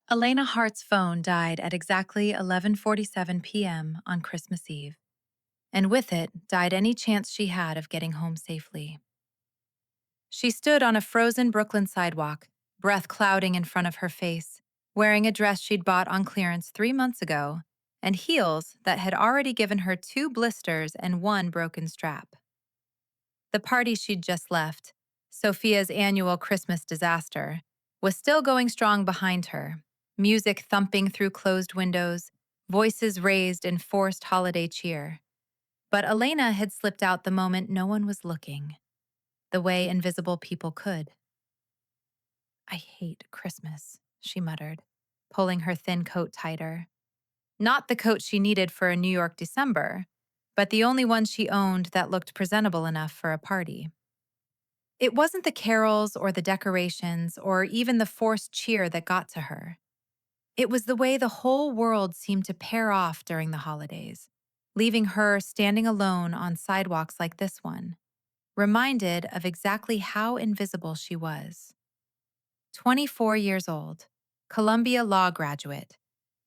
Elena Hart's phone died at exactly 11:47 p.m. on Christmas Eve, and with it died any chance she had of getting home safely. She stood on a frozen Brooklyn sidewalk, breath clouding in front of her face, wearing a dress she'd bought on clearance 3 months ago, and heels that had already given her 2 blisters and 1 broken strap. The party she'd just left, Sophia's annual Christmas disaster, was still going strong behind her, music thumping through closed windows, voices raised in forced holiday cheer. But Elena had slipped out the moment no one was looking, the way invisible people could. "I hate Christmas," she muttered, pulling her thin coat tighter. Not the coat she needed for a New York December, but the only one she owned that looked presentable enough for a party. It wasn't the carols or the decorations or even the forced cheer that got to her. It was the way the whole world seemed to pair off during the holidays, leaving her standing alone on sidewalks like this one, reminded of exactly how invisible she was. 24 years old, Columbia law graduate,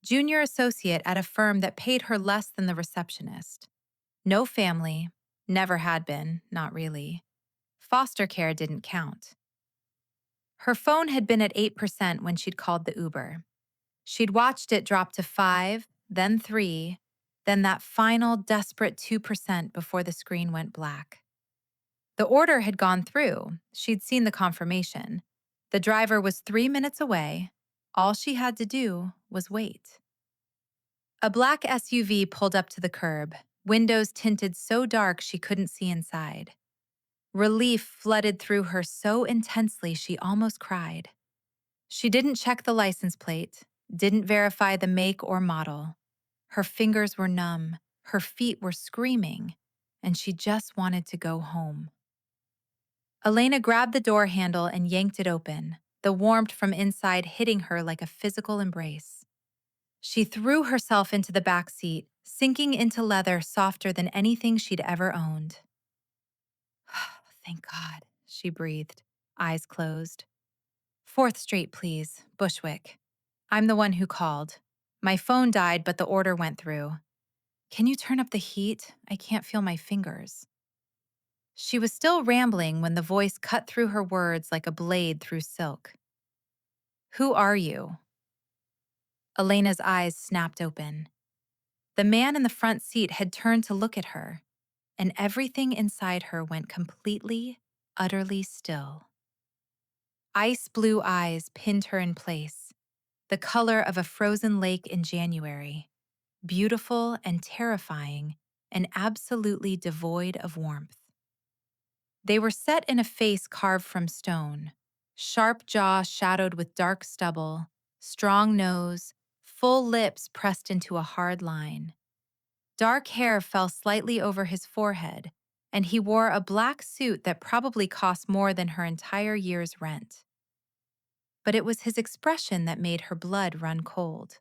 junior associate at a firm that paid her less than the receptionist. No family, never had been, not really. Foster care didn't count. Her phone had been at 8% when she'd called the Uber. She'd watched it drop to 5, then 3, then that final desperate 2% before the screen went black. The order had gone through. She'd seen the confirmation. The driver was 3 minutes away. All she had to do was wait. A black SUV pulled up to the curb, windows tinted so dark she couldn't see inside. Relief flooded through her so intensely she almost cried. She didn't check the license plate, didn't verify the make or model. Her fingers were numb, her feet were screaming, and she just wanted to go home. Elena grabbed the door handle and yanked it open, the warmth from inside hitting her like a physical embrace. She threw herself into the back seat, sinking into leather softer than anything she'd ever owned. "Thank God," she breathed, eyes closed. "4th Street, please, Bushwick. I'm the one who called. My phone died, but the order went through. Can you turn up the heat? I can't feel my fingers." She was still rambling when the voice cut through her words like a blade through silk. "Who are you?" Elena's eyes snapped open. The man in the front seat had turned to look at her, and everything inside her went completely, utterly still. Ice blue eyes pinned her in place, the color of a frozen lake in January, beautiful and terrifying and absolutely devoid of warmth. They were set in a face carved from stone, sharp jaw shadowed with dark stubble, strong nose, full lips pressed into a hard line. Dark hair fell slightly over his forehead, and he wore a black suit that probably cost more than her entire year's rent. But it was his expression that made her blood run cold.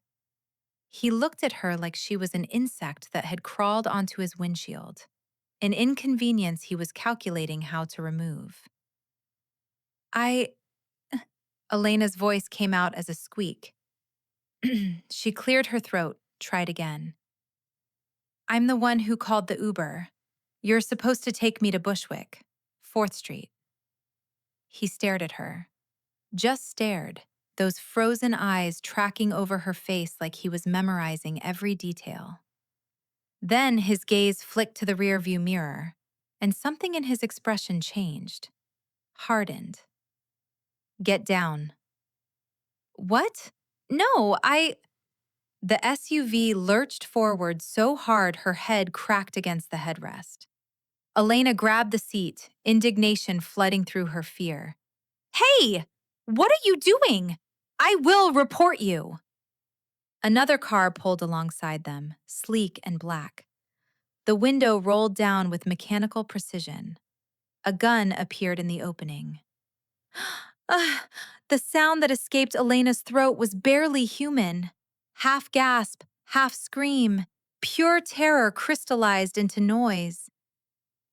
He looked at her like she was an insect that had crawled onto his windshield, an inconvenience he was calculating how to remove. I... Elena's voice came out as a squeak. She cleared her throat, tried again. "I'm the one who called the Uber. You're supposed to take me to Bushwick, 4th Street. He stared at her. Just stared, those frozen eyes tracking over her face like he was memorizing every detail. Then his gaze flicked to the rearview mirror, and something in his expression changed, hardened. "Get down." "What? No, I..." The SUV lurched forward so hard her head cracked against the headrest. Elena grabbed the seat, indignation flooding through her fear. "Hey! What are you doing? I will report you!" Another car pulled alongside them, sleek and black. The window rolled down with mechanical precision. A gun appeared in the opening. Ugh, the sound that escaped Elena's throat was barely human. Half gasp, half scream, pure terror crystallized into noise.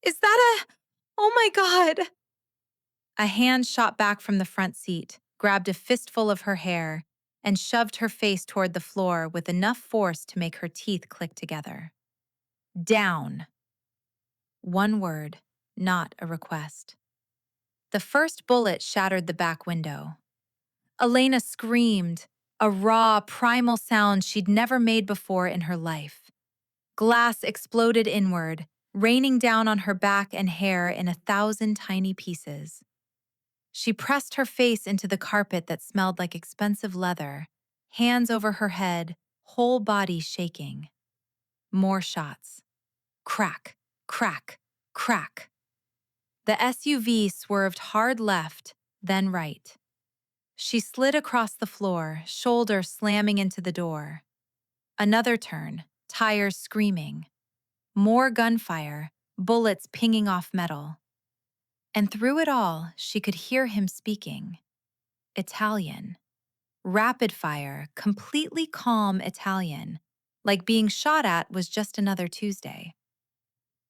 "Is that a... Oh my God!" A hand shot back from the front seat, grabbed a fistful of her hair, and shoved her face toward the floor with enough force to make her teeth click together. Down. One word, not a request. The first bullet shattered the back window. Elena screamed, a raw, primal sound she'd never made before in her life. Glass exploded inward, raining down on her back and hair in 1,000 tiny pieces. She pressed her face into the carpet that smelled like expensive leather, hands over her head, whole body shaking. More shots. Crack, crack, crack. The SUV swerved hard left, then right. She slid across the floor, shoulder slamming into the door. Another turn, tires screaming. More gunfire, bullets pinging off metal. And through it all, she could hear him speaking. Italian. Rapid fire, completely calm Italian, like being shot at was just another Tuesday.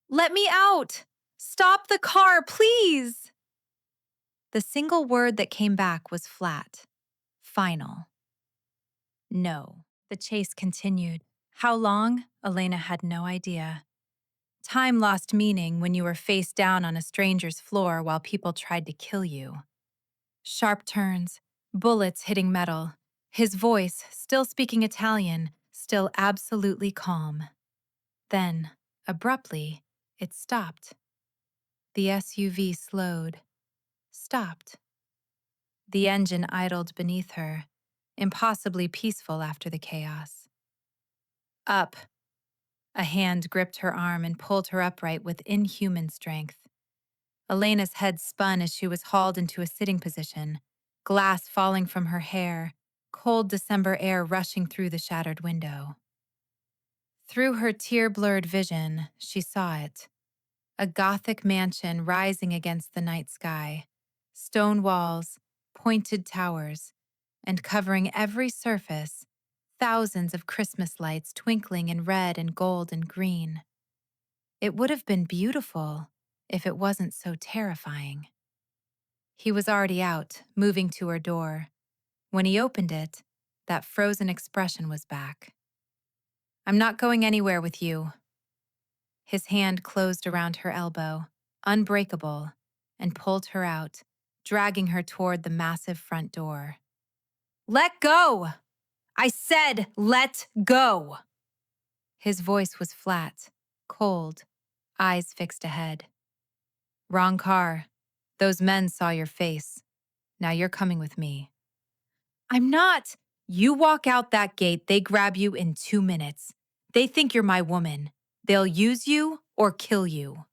"Let me out! Stop the car, please!" The single word that came back was flat. Final. No. The chase continued. How long? Elena had no idea. Time lost meaning when you were face down on a stranger's floor while people tried to kill you. Sharp turns, bullets hitting metal, his voice, still speaking Italian, still absolutely calm. Then, abruptly, it stopped. The SUV slowed. Stopped. The engine idled beneath her, impossibly peaceful after the chaos. Up. A hand gripped her arm and pulled her upright with inhuman strength. Elena's head spun as she was hauled into a sitting position, glass falling from her hair, cold December air rushing through the shattered window. Through her tear-blurred vision, she saw it. A Gothic mansion rising against the night sky, stone walls, pointed towers, and covering every surface, thousands of Christmas lights twinkling in red and gold and green. It would have been beautiful if it wasn't so terrifying. He was already out, moving to her door. When he opened it, that frozen expression was back. "I'm not going anywhere with you." His hand closed around her elbow, unbreakable, and pulled her out, dragging her toward the massive front door. "Let go! I said let go!" His voice was flat, cold, eyes fixed ahead. "Wrong car. Those men saw your face. Now you're coming with me." "I'm not." "You walk out that gate, they grab you in 2 minutes. They think you're my woman. They'll use you or kill you."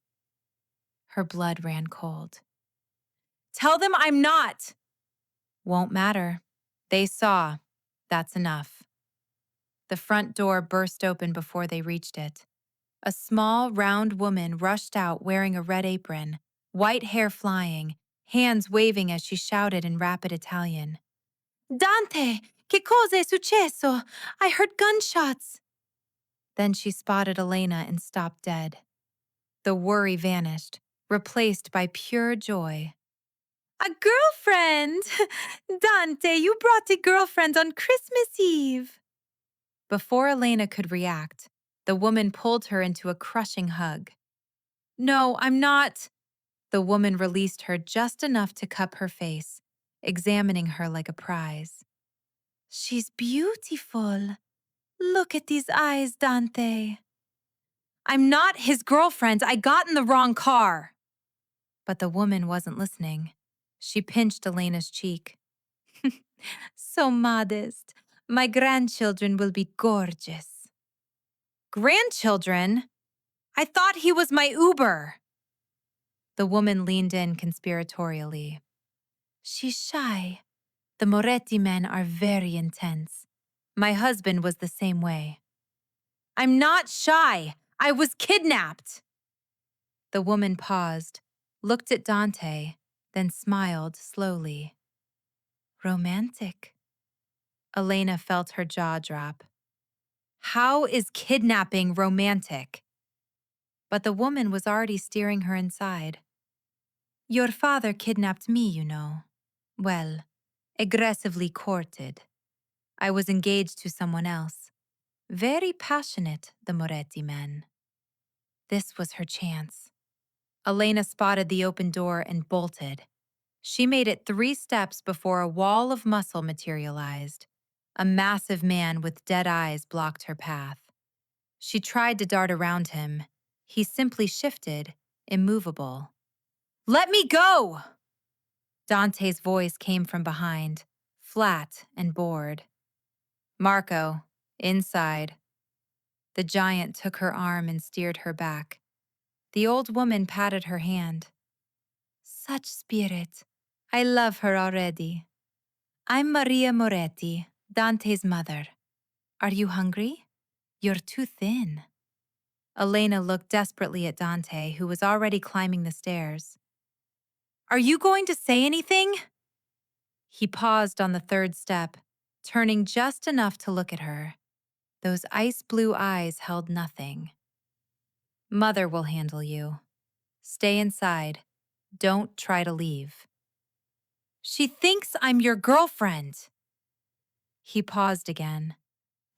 Her blood ran cold. "Tell them I'm not." "Won't matter. They saw. That's enough." The front door burst open before they reached it. A small, round woman rushed out wearing a red apron, white hair flying, hands waving as she shouted in rapid Italian. "Dante, che cosa è successo? I heard gunshots." Then she spotted Elena and stopped dead. The worry vanished, replaced by pure joy. "A girlfriend! Dante, you brought a girlfriend on Christmas Eve." Before Elena could react, the woman pulled her into a crushing hug. "No, I'm not." The woman released her just enough to cup her face, examining her like a prize. "She's beautiful. Look at these eyes, Dante." "I'm not his girlfriend. I got in the wrong car." But the woman wasn't listening. She pinched Elena's cheek. "So modest. My grandchildren will be gorgeous." "Grandchildren? I thought he was my Uber." The woman leaned in conspiratorially. "She's shy. The Moretti men are very intense. My husband was the same way." "I'm not shy. I was kidnapped." The woman paused, looked at Dante, then smiled slowly. "Romantic." Elena felt her jaw drop. How is kidnapping romantic? But the woman was already steering her inside. "Your father kidnapped me, you know. Well, aggressively courted. I was engaged to someone else. Very passionate, the Moretti men. This was her chance. Elena spotted the open door and bolted. She made it 3 steps before a wall of muscle materialized. A massive man with dead eyes blocked her path. She tried to dart around him. He simply shifted, immovable. "Let me go!" Dante's voice came from behind, flat and bored. "Marco, inside." The giant took her arm and steered her back. The old woman patted her hand. "Such spirit. I love her already. I'm Maria Moretti, Dante's mother. Are you hungry? You're too thin." Elena looked desperately at Dante, who was already climbing the stairs. "Are you going to say anything?" He paused on the 3rd step, turning just enough to look at her. Those ice blue eyes held nothing. "Mother will handle you. Stay inside. Don't try to leave." "She thinks I'm your girlfriend." He paused again.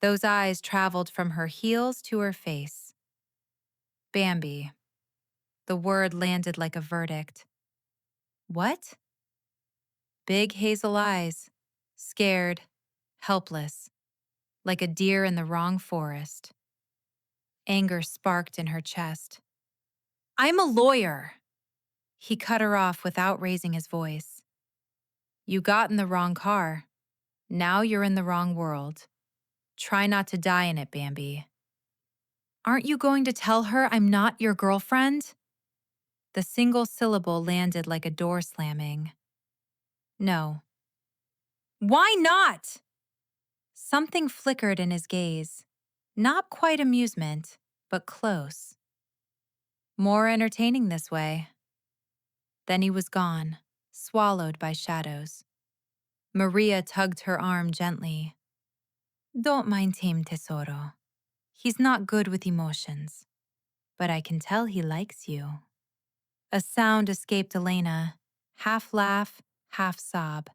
Those eyes traveled from her heels to her face. "Bambi." The word landed like a verdict. "What?" Big hazel eyes, scared, helpless, like a deer in the wrong forest. Anger sparked in her chest. "I'm a lawyer." He cut her off without raising his voice. "You got in the wrong car. Now you're in the wrong world. Try not to die in it, Bambi." "Aren't you going to tell her I'm not your girlfriend?" The single syllable landed like a door slamming. "No." "Why not?" Something flickered in his gaze. Not quite amusement, but close. "More entertaining this way." Then he was gone, swallowed by shadows. Maria tugged her arm gently. "Don't mind him, tesoro. He's not good with emotions. But I can tell he likes you." A sound escaped Elena, half laugh, half sob.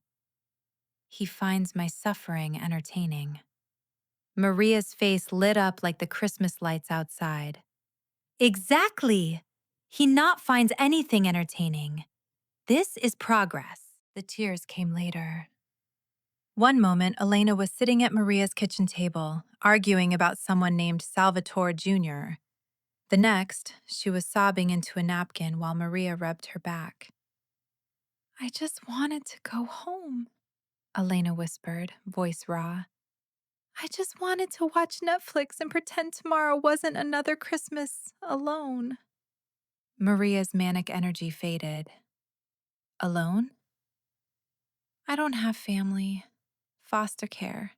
"He finds my suffering entertaining." Maria's face lit up like the Christmas lights outside. "Exactly! He not finds anything entertaining. This is progress." The tears came later. One moment, Elena was sitting at Maria's kitchen table, arguing about someone named Salvatore Jr. The next, she was sobbing into a napkin while Maria rubbed her back. "I just wanted to go home," Elena whispered, voice raw. "I just wanted to watch Netflix and pretend tomorrow wasn't another Christmas alone." Maria's manic energy faded. "Alone?" "I don't have family. Foster care.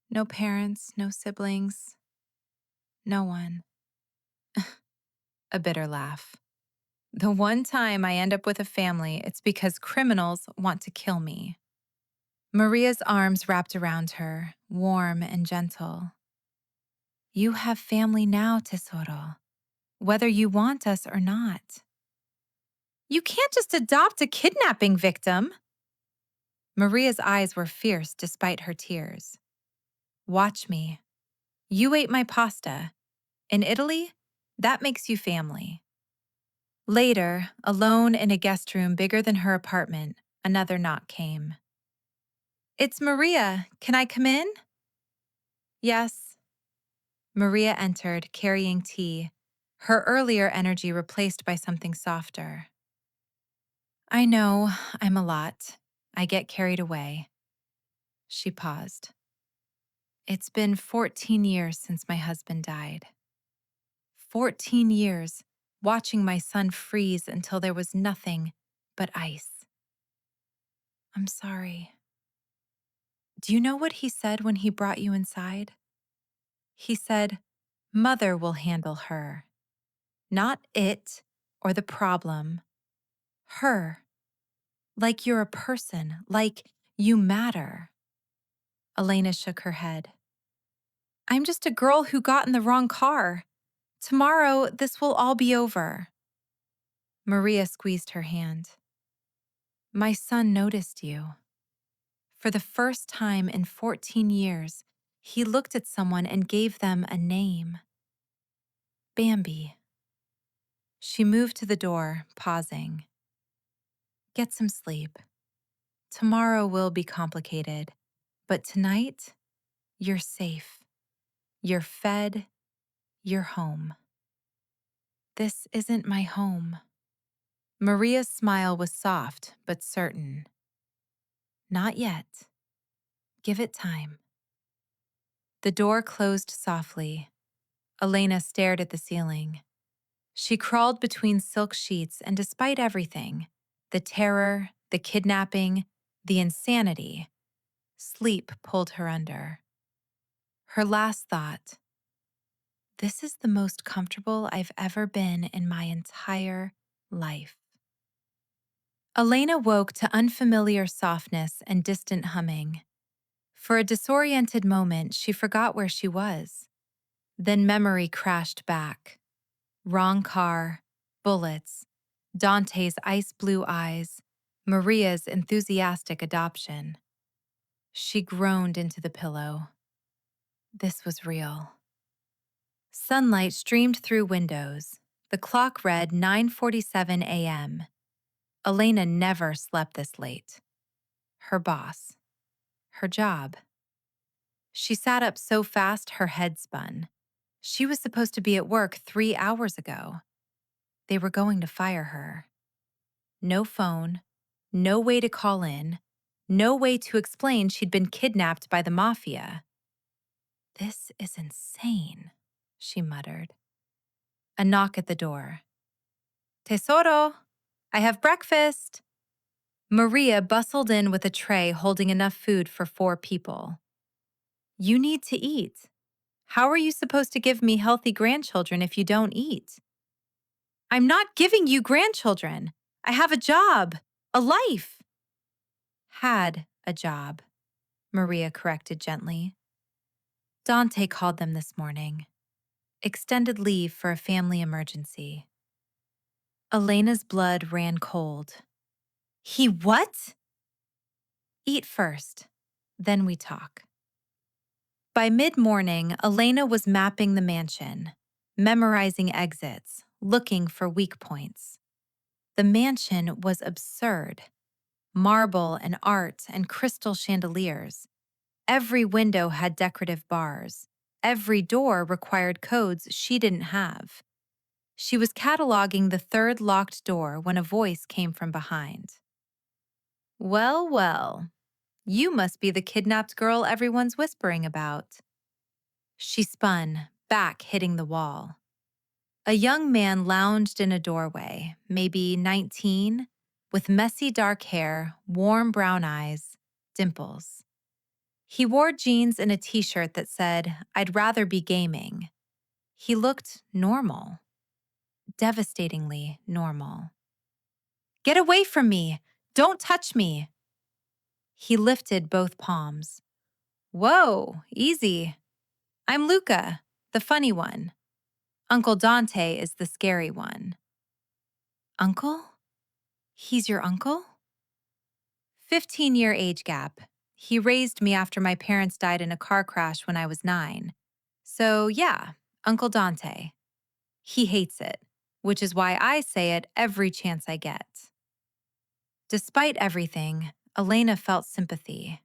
No parents, no siblings. No one." A bitter laugh. "The one time I end up with a family, it's because criminals want to kill me." Maria's arms wrapped around her, warm and gentle. "You have family now, tesoro, whether you want us or not." "You can't just adopt a kidnapping victim." Maria's eyes were fierce despite her tears. "Watch me. You ate my pasta. In Italy, that makes you family." Later, alone in a guest room bigger than her apartment, another knock came. "It's Maria. Can I come in?" "Yes." Maria entered, carrying tea, her earlier energy replaced by something softer. "I know, I'm a lot. I get carried away." She paused. "It's been 14 years since my husband died. 14 years, watching my son freeze until there was nothing but ice. I'm sorry." "Do you know what he said when he brought you inside?" He said, "Mother will handle her. Not it or the problem. Her. Like you're a person, like you matter." Elena shook her head. "I'm just a girl who got in the wrong car. Tomorrow, this will all be over." Maria squeezed her hand. "My son noticed you." For the first time in 14 years, he looked at someone and gave them a name. Bambi. She moved to the door, pausing. Get some sleep. Tomorrow will be complicated, but tonight, you're safe. You're fed. You're home. This isn't my home. Maria's smile was soft but certain. Not yet. Give it time. The door closed softly. Elena stared at the ceiling. She crawled between silk sheets, and despite everything, the terror, the kidnapping, the insanity, sleep pulled her under. Her last thought, this is the most comfortable I've ever been in my entire life. Elena woke to unfamiliar softness and distant humming. For a disoriented moment, she forgot where she was. Then memory crashed back. Wrong car, bullets, Dante's ice blue eyes, Maria's enthusiastic adoption. She groaned into the pillow. This was real. Sunlight streamed through windows. The clock read 9:47 a.m. Elena never slept this late. Her boss. Her job. She sat up so fast her head spun. She was supposed to be at work 3 hours ago. They were going to fire her. No phone, no way to call in, no way to explain she'd been kidnapped by the Mafia. This is insane, she muttered. A knock at the door. Tesoro, I have breakfast. Maria bustled in with a tray holding enough food for 4 people. You need to eat. How are you supposed to give me healthy grandchildren if you don't eat? I'm not giving you grandchildren. I have a job, a life. Had a job, Maria corrected gently. Dante called them this morning. Extended leave for a family emergency. Elena's blood ran cold. He what? Eat first, then we talk. By mid-morning, Elena was mapping the mansion, memorizing exits, looking for weak points. The mansion was absurd. Marble and art and crystal chandeliers. Every window had decorative bars. Every door required codes she didn't have. She was cataloging the 3rd locked door when a voice came from behind. Well, well, you must be the kidnapped girl everyone's whispering about. She spun, back hitting the wall. A young man lounged in a doorway, maybe 19, with messy dark hair, warm brown eyes, dimples. He wore jeans and a t-shirt that said, I'd rather be gaming. He looked normal. Devastatingly normal. Get away from me! Don't touch me! He lifted both palms. Whoa, easy. I'm Luca, the funny one. Uncle Dante is the scary one. Uncle? He's your uncle? 15-year age gap. He raised me after my parents died in a car crash when I was 9. So yeah, Uncle Dante. He hates it, which is why I say it every chance I get. Despite everything, Elena felt sympathy.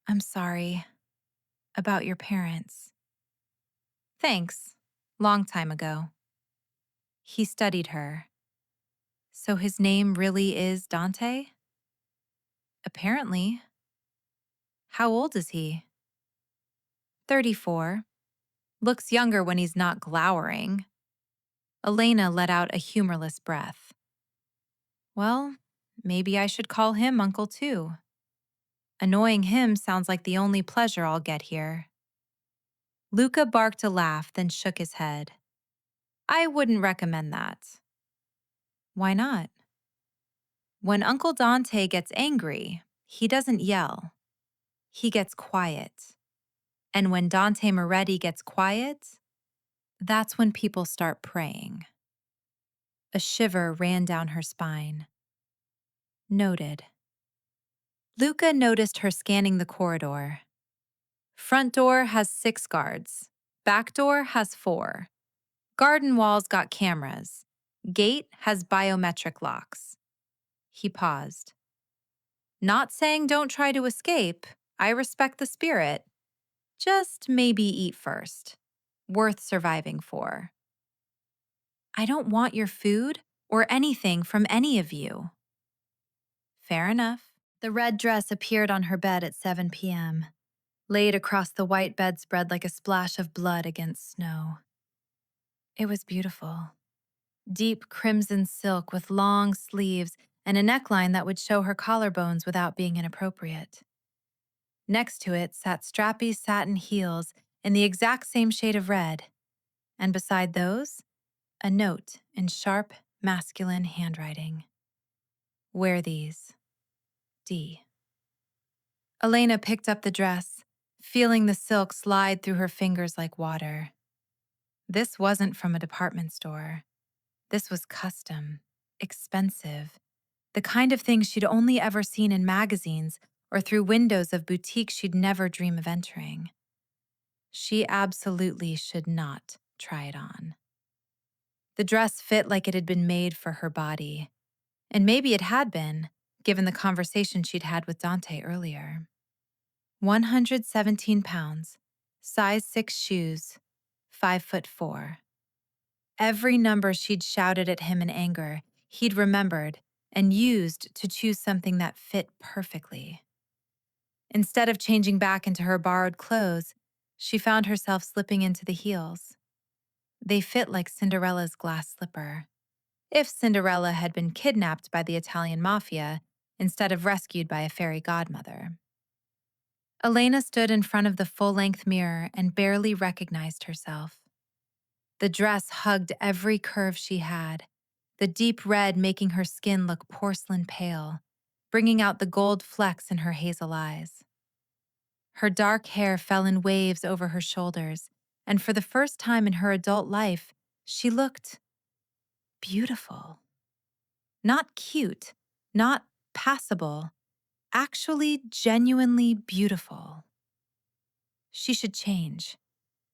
I'm sorry. About your parents. Thanks. Long time ago. He studied her. So his name really is Dante? Apparently. How old is he? 34. Looks younger when he's not glowering. Elena let out a humorless breath. Well, maybe I should call him Uncle too. Annoying him sounds like the only pleasure I'll get here. Luca barked a laugh, then shook his head. I wouldn't recommend that. Why not? When Uncle Dante gets angry, he doesn't yell. He gets quiet. And when Dante Moretti gets quiet, that's when people start praying. A shiver ran down her spine. Noted. Luca noticed her scanning the corridor. Front door has 6 guards. Back door has 4. Garden walls got cameras. Gate has biometric locks. He paused. Not saying don't try to escape. I respect the spirit. Just maybe eat first. Worth surviving for. I don't want your food or anything from any of you. Fair enough. The red dress appeared on her bed at 7 p.m., laid across the white bedspread like a splash of blood against snow. It was beautiful. Deep crimson silk with long sleeves and a neckline that would show her collarbones without being inappropriate. Next to it sat strappy satin heels in the exact same shade of red, and beside those, a note in sharp, masculine handwriting. Wear these. D. Elena picked up the dress, feeling the silk slide through her fingers like water. This wasn't from a department store. This was custom, expensive, the kind of thing she'd only ever seen in magazines or through windows of boutiques she'd never dream of entering. She absolutely should not try it on. The dress fit like it had been made for her body, and maybe it had been, given the conversation she'd had with Dante earlier. 117 pounds, size 6 shoes, 5'4". Every number she'd shouted at him in anger, he'd remembered and used to choose something that fit perfectly. Instead of changing back into her borrowed clothes, she found herself slipping into the heels. They fit like Cinderella's glass slipper. If Cinderella had been kidnapped by the Italian Mafia instead of rescued by a fairy godmother. Elena stood in front of the full-length mirror and barely recognized herself. The dress hugged every curve she had, the deep red making her skin look porcelain pale, bringing out the gold flecks in her hazel eyes. Her dark hair fell in waves over her shoulders, and for the first time in her adult life, she looked beautiful. Not cute, not passable, actually genuinely beautiful. She should change.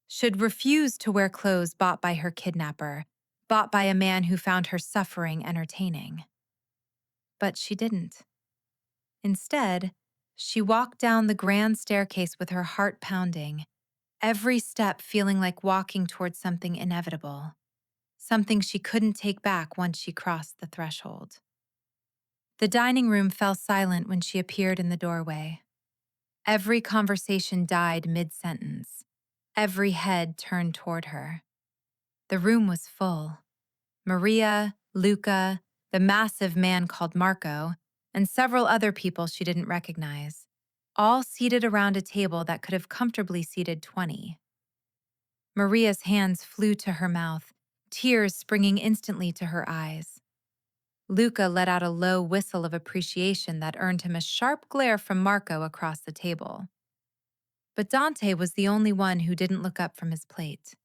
Should refuse to wear clothes bought by her kidnapper, bought by a man who found her suffering entertaining. But she didn't. Instead, she walked down the grand staircase with her heart pounding, every step feeling like walking towards something inevitable, something she couldn't take back once she crossed the threshold. The dining room fell silent when she appeared in the doorway. Every conversation died mid-sentence. Every head turned toward her. The room was full. Maria, Luca, the massive man called Marco, and several other people she didn't recognize, all seated around a table that could have comfortably seated 20. Maria's hands flew to her mouth, tears springing instantly to her eyes. Luca let out a low whistle of appreciation that earned him a sharp glare from Marco across the table. But Dante was the only one who didn't look up from his plate.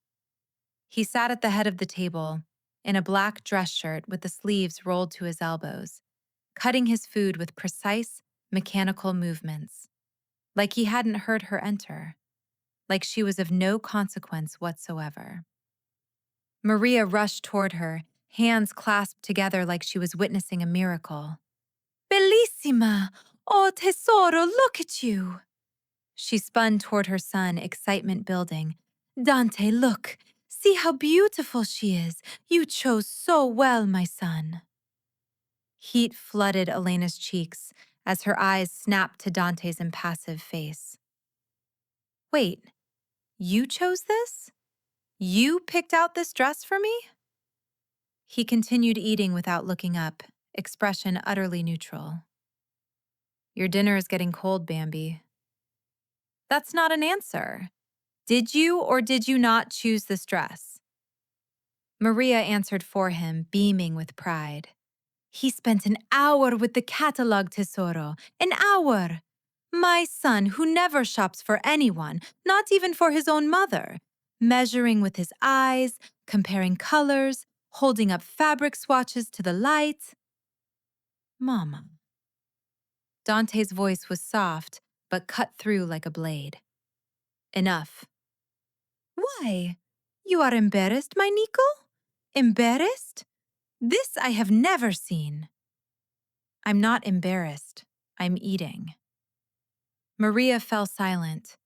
He sat at the head of the table, in a black dress shirt with the sleeves rolled to his elbows, cutting his food with precise, mechanical movements, like he hadn't heard her enter, like she was of no consequence whatsoever. Maria rushed toward her, hands clasped together like she was witnessing a miracle. Bellissima! Oh, tesoro, look at you! She spun toward her son, excitement building. Dante, look! See how beautiful she is! You chose so well, my son. Heat flooded Elena's cheeks as her eyes snapped to Dante's impassive face. Wait, you chose this? You picked out this dress for me? He continued eating without looking up, expression utterly neutral. Your dinner is getting cold, Bambi. That's not an answer. Did you or did you not choose this dress? Maria answered for him, beaming with pride. He spent an hour with the catalog, tesoro. An hour! My son, who never shops for anyone, not even for his own mother, measuring with his eyes, comparing colors, holding up fabric swatches to the light. Mama. Dante's voice was soft, but cut through like a blade. Enough. Why? You are embarrassed, my Nico? Embarrassed? This I have never seen. I'm not embarrassed. I'm eating. Maria fell silent,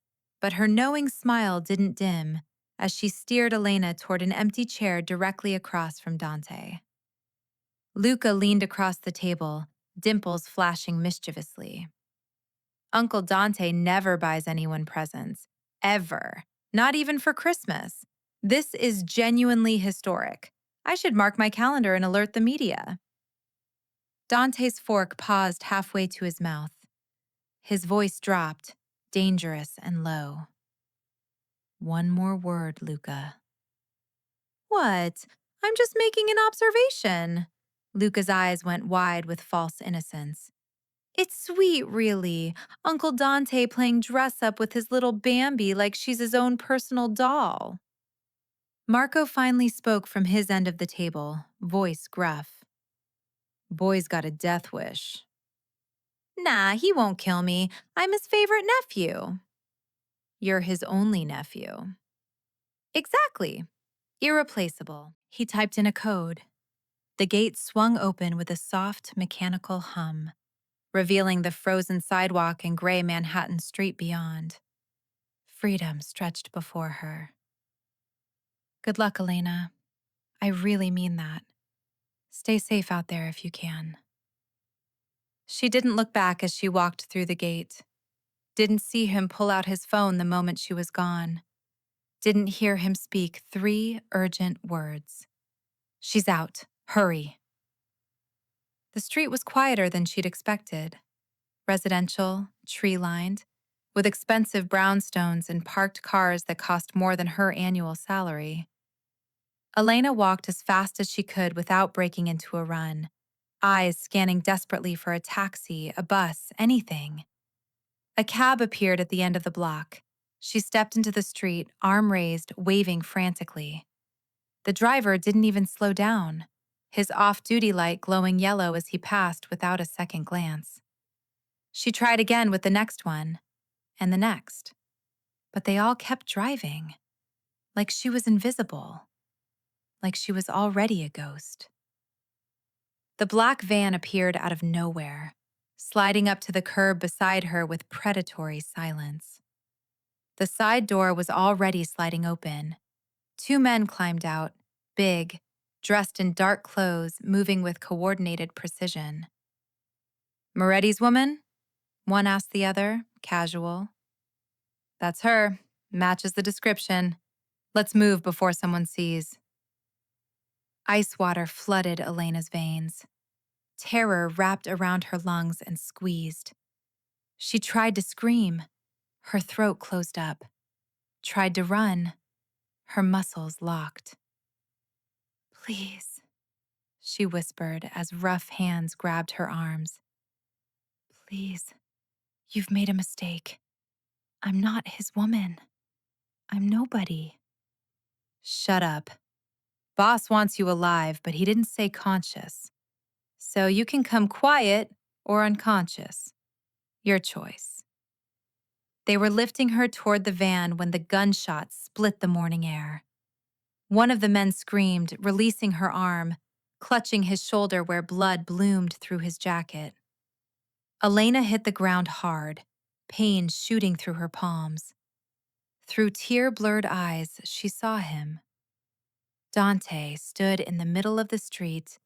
but her knowing smile didn't dim as she steered Elena toward an empty chair directly across from Dante. Luca leaned across the table, dimples flashing mischievously. Uncle Dante never buys anyone presents. Ever. Not even for Christmas. This is genuinely historic. I should mark my calendar and alert the media. Dante's fork paused halfway to his mouth. His voice dropped, dangerous and low. One more word, Luca. What? I'm just making an observation. Luca's eyes went wide with false innocence. It's sweet, really. Uncle Dante playing dress-up with his little Bambi like she's his own personal doll. Marco finally spoke from his end of the table, voice gruff. Boy's got a death wish. Nah, he won't kill me. I'm his favorite nephew. You're his only nephew. Exactly. Irreplaceable. He typed in a code. The gate swung open with a soft, mechanical hum, revealing the frozen sidewalk and gray Manhattan street beyond. Freedom stretched before her. Good luck, Elena. I really mean that. Stay safe out there if you can. She didn't look back as she walked through the gate. Didn't see him pull out his phone the moment she was gone. Didn't hear him speak 3 urgent words. She's out. Hurry. The street was quieter than she'd expected. Residential, tree-lined, with expensive brownstones and parked cars that cost more than her annual salary. Elena walked as fast as she could without breaking into a run, eyes scanning desperately for a taxi, a bus, anything. A cab appeared at the end of the block. She stepped into the street, arm raised, waving frantically. The driver didn't even slow down, his off-duty light glowing yellow as he passed without a second glance. She tried again with the next one, and the next. But they all kept driving, like she was invisible, like she was already a ghost. The black van appeared out of nowhere, sliding up to the curb beside her with predatory silence. The side door was already sliding open. 2 men climbed out, big, dressed in dark clothes, moving with coordinated precision. Moretti's woman? One asked the other, casual. That's her. Matches the description. Let's move before someone sees. Ice water flooded Elena's veins. Terror wrapped around her lungs and squeezed. She tried to scream. Her throat closed up. Tried to run. Her muscles locked. Please, she whispered as rough hands grabbed her arms. Please, you've made a mistake. I'm not his woman. I'm nobody. Shut up. Boss wants you alive, but he didn't say conscious. So you can come quiet or unconscious. Your choice. They were lifting her toward the van when the gunshots split the morning air. One of the men screamed, releasing her arm, clutching his shoulder where blood bloomed through his jacket. Elena hit the ground hard, pain shooting through her palms. Through tear-blurred eyes, she saw him. Dante stood in the middle of the street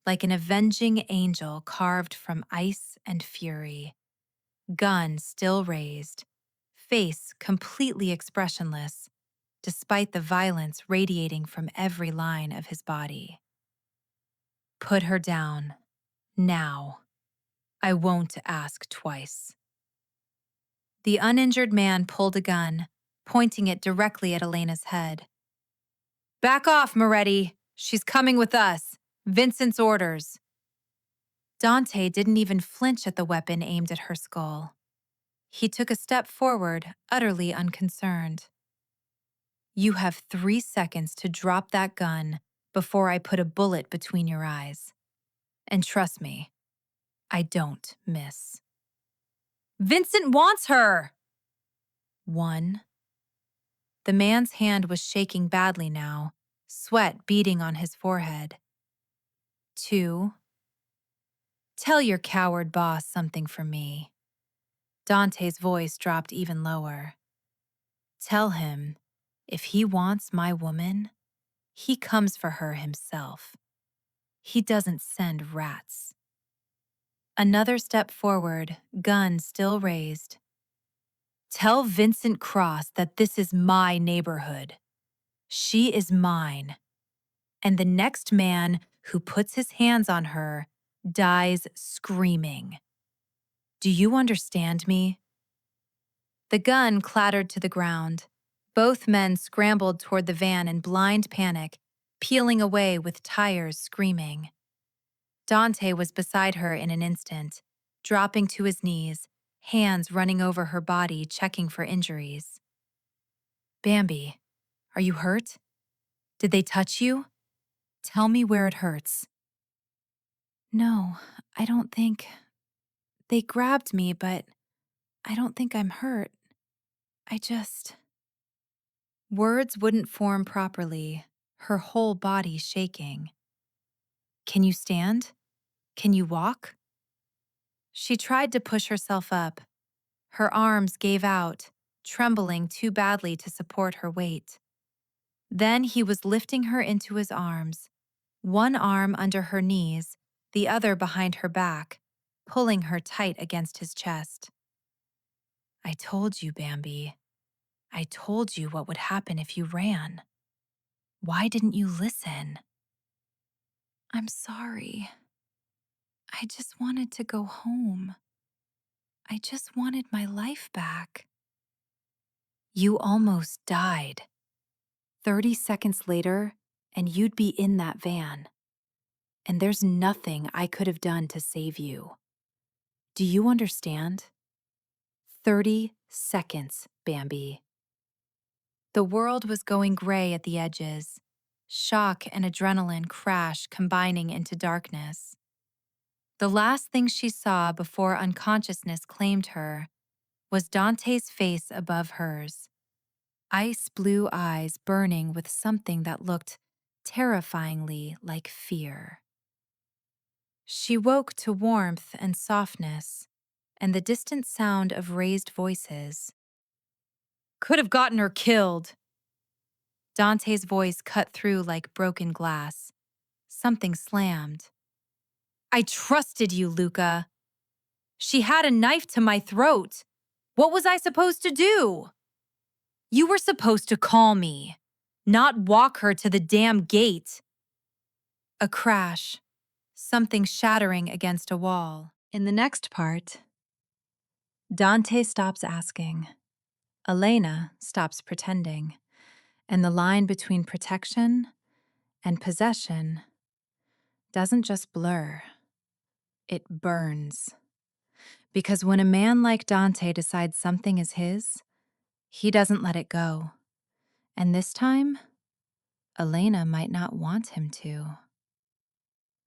like an avenging angel carved from ice and fury. Gun still raised, face completely expressionless, despite the violence radiating from every line of his body. Put her down. Now. I won't ask twice. The uninjured man pulled a gun, pointing it directly at Elena's head. Back off, Moretti. She's coming with us. Vincent's orders. Dante didn't even flinch at the weapon aimed at her skull. He took a step forward, utterly unconcerned. You have 3 seconds to drop that gun before I put a bullet between your eyes. And trust me, I don't miss. Vincent wants her! 1. The man's hand was shaking badly now, sweat beading on his forehead. 2. Tell your coward boss something for me. Dante's voice dropped even lower. Tell him, if he wants my woman, he comes for her himself. He doesn't send rats. Another step forward, gun still raised. Tell Vincent Cross that this is my neighborhood. She is mine. And the next man who puts his hands on her dies screaming. Do you understand me? The gun clattered to the ground. Both men scrambled toward the van in blind panic, peeling away with tires screaming. Dante was beside her in an instant, dropping to his knees, hands running over her body, checking for injuries. Bambi, are you hurt? Did they touch you? Tell me where it hurts. No, I don't think. They grabbed me, but I don't think I'm hurt. I just. Words wouldn't form properly, her whole body shaking. Can you stand? Can you walk? She tried to push herself up. Her arms gave out, trembling too badly to support her weight. Then he was lifting her into his arms, one arm under her knees, the other behind her back, pulling her tight against his chest. I told you, Bambi. I told you what would happen if you ran. Why didn't you listen? I'm sorry. I just wanted to go home. I just wanted my life back. You almost died. 30 seconds later, and you'd be in that van. And there's nothing I could have done to save you. Do you understand? 30 seconds, Bambi. The world was going gray at the edges. Shock and adrenaline crash combining into darkness. The last thing she saw before unconsciousness claimed her was Dante's face above hers, ice blue eyes burning with something that looked terrifyingly like fear. She woke to warmth and softness, and the distant sound of raised voices. Could have gotten her killed. Dante's voice cut through like broken glass. Something slammed. I trusted you, Luca. She had a knife to my throat. What was I supposed to do? You were supposed to call me, not walk her to the damn gate. A crash, something shattering against a wall. In the next part, Dante stops asking. Elena stops pretending. And the line between protection and possession doesn't just blur, it burns. Because when a man like Dante decides something is his, he doesn't let it go. And this time, Elena might not want him to.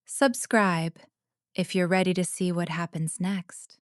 Subscribe if you're ready to see what happens next.